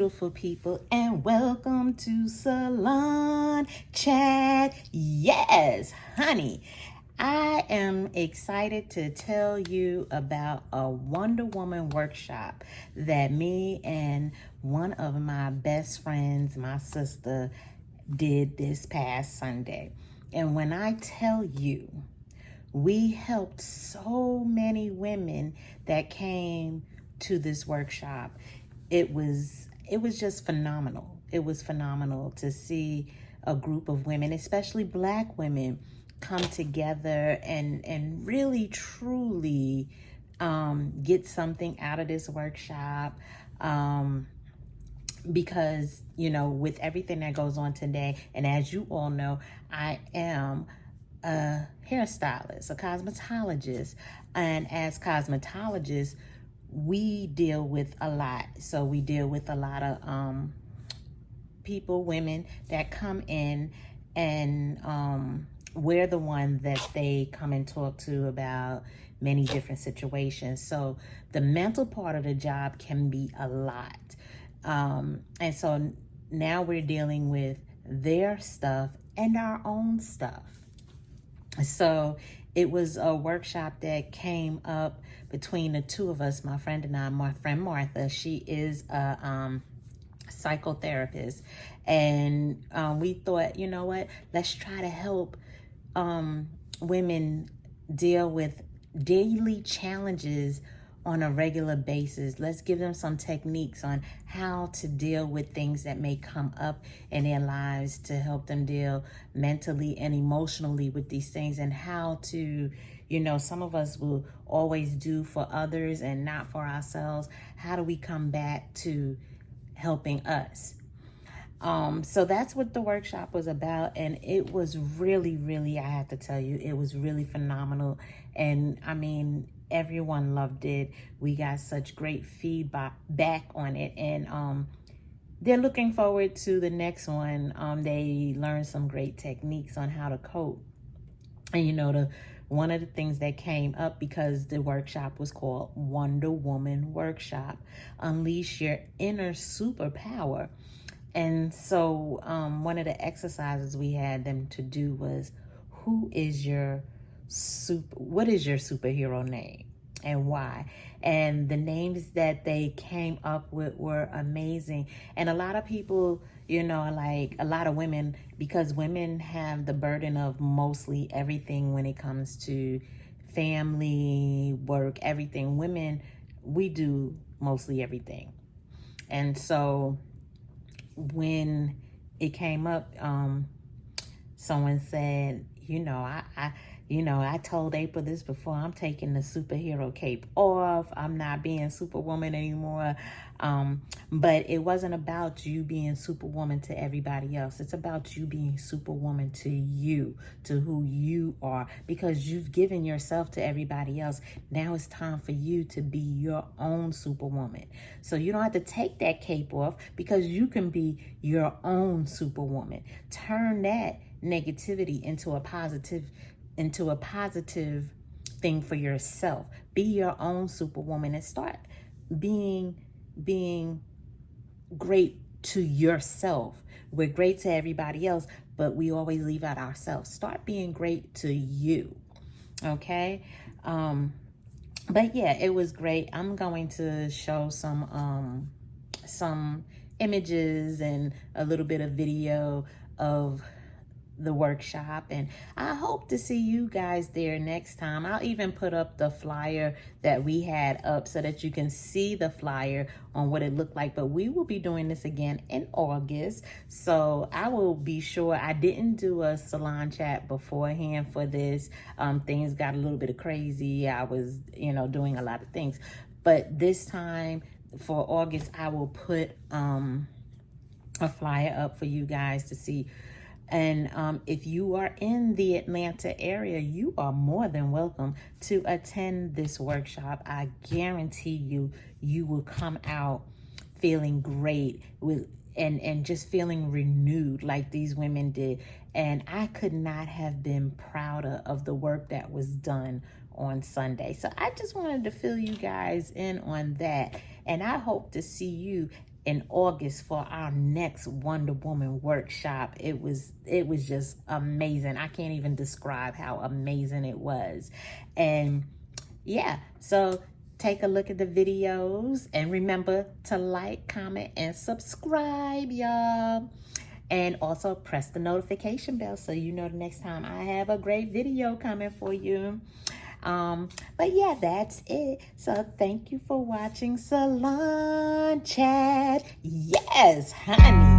beautiful people, and welcome to Salon Chat. Yes, honey, I am excited to tell you about a Wonder Woman workshop that me and one of my best friends, my sister, did this past Sunday. And when I tell you, we helped so many women that came to this workshop. It was just phenomenal. It was phenomenal to see a group of women, especially Black women, come together and really truly get something out of this workshop. Because, with everything that goes on today, and as you all know, I am a hairstylist, a cosmetologist, and as cosmetologists, we deal with a lot. So we deal with a lot of people, women that come in, and we're the one that they come and talk to about many different situations. So the mental part of the job can be a lot. And so now we're dealing with their stuff and our own stuff. So it was a workshop that came up between the two of us, my friend and I. My friend Martha, she is a psychotherapist, and we thought, you know what, let's try to help women deal with daily challenges on a regular basis. Let's give them some techniques on how to deal with things that may come up in their lives, to help them deal mentally and emotionally with these things, and how to, some of us will always do for others and not for ourselves. How do we come back to helping us? So that's what the workshop was about, and it was really, I have to tell you, it was really phenomenal. And I mean, everyone loved it. We got such great feedback back on it, and they're looking forward to the next one. They learned some great techniques on how to cope. And one of the things that came up, because the workshop was called Wonder Woman Workshop, Unleash Your Inner Superpower. And so one of the exercises we had them to do was, what is your superhero name and why? And the names that they came up with were amazing. And a lot of people, like a lot of women, because women have the burden of mostly everything when it comes to family, work, everything. Women, we do mostly everything. And so when it came up, someone said, I told April this before, I'm taking the superhero cape off. I'm not being Superwoman anymore. But it wasn't about you being Superwoman to everybody else. It's about you being Superwoman to you, to who you are, because you've given yourself to everybody else. Now it's time for you to be your own Superwoman. So you don't have to take that cape off, because you can be your own Superwoman. Turn that negativity into a positive thing for yourself. Be your own Superwoman and start being great to yourself. We're great to everybody else, but we always leave out ourselves. Start being great to you. Okay? But yeah, it was great. I'm going to show some images and a little bit of video of the workshop, and I hope to see you guys there next time. I'll even put up the flyer that we had up so that you can see the flyer on what it looked like. But we will be doing this again in August, so I will be sure. I didn't do a salon chat beforehand for this. Things got a little bit crazy. I was doing a lot of things, but this time for August, I will put a flyer up for you guys to see. And if you are in the Atlanta area, you are more than welcome to attend this workshop. I guarantee you will come out feeling great and just feeling renewed like these women did. And I could not have been prouder of the work that was done on Sunday. So I just wanted to fill you guys in on that. And I hope to see you in August for our next Wonder Woman workshop. It was just amazing. I can't even describe how amazing it was. And yeah, so take a look at the videos and remember to like, comment, and subscribe, y'all. And also press the notification bell so you know the next time I have a great video coming for you. But yeah, that's it. So thank you for watching Salon Chat. Yes, honey.